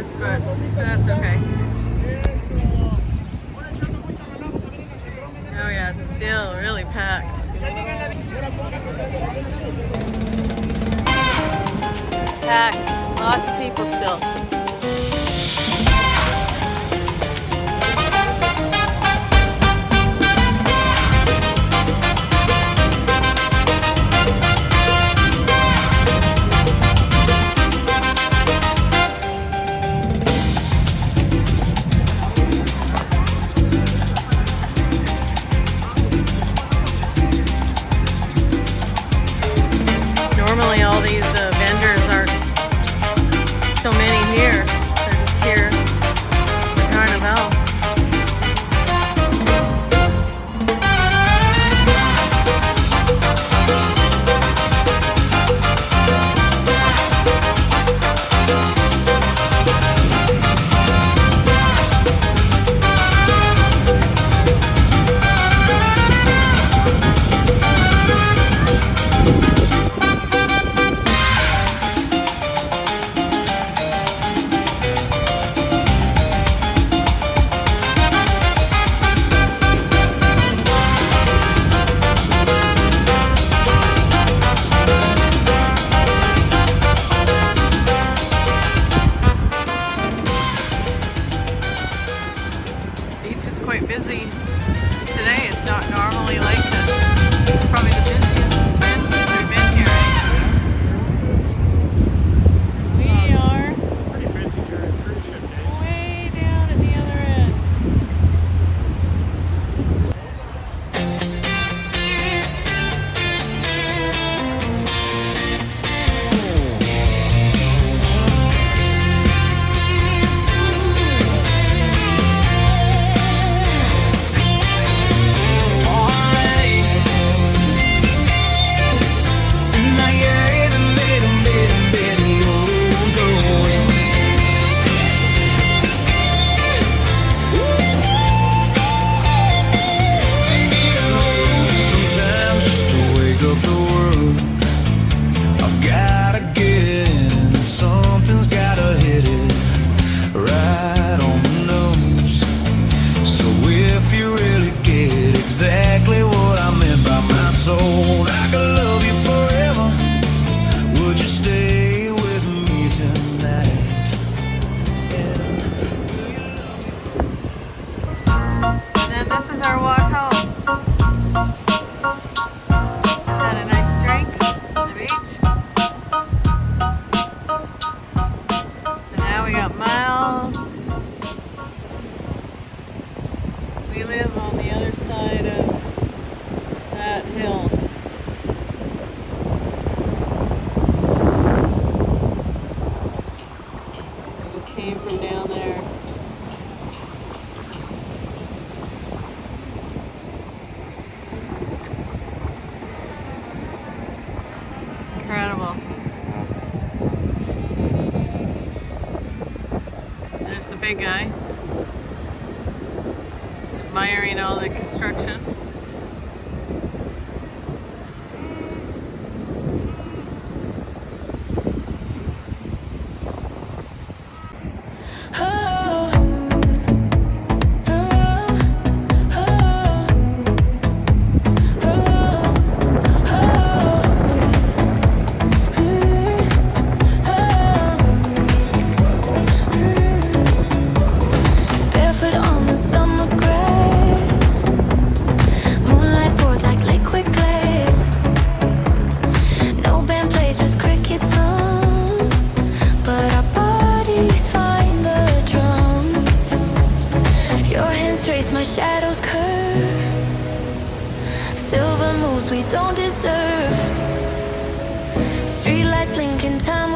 distance, but that's okay. Oh yeah, it's still really packed. Packed. Lots of people still. Normally all these vendors aren't so many here. They're just here for Carnival. Quite busy today. It's not normally like this. It's probably the busiest it's been since we've been here. We are pretty busy here at cruise ship days. Way down at the other end. This is our walk home. Just had a nice drink on the beach. And now we got miles. We live on the other side of that hill. We just came from down there. Incredible. There's the big guy, admiring all the construction. My shadows curve, silver moves we don't deserve. Streetlights blinking time.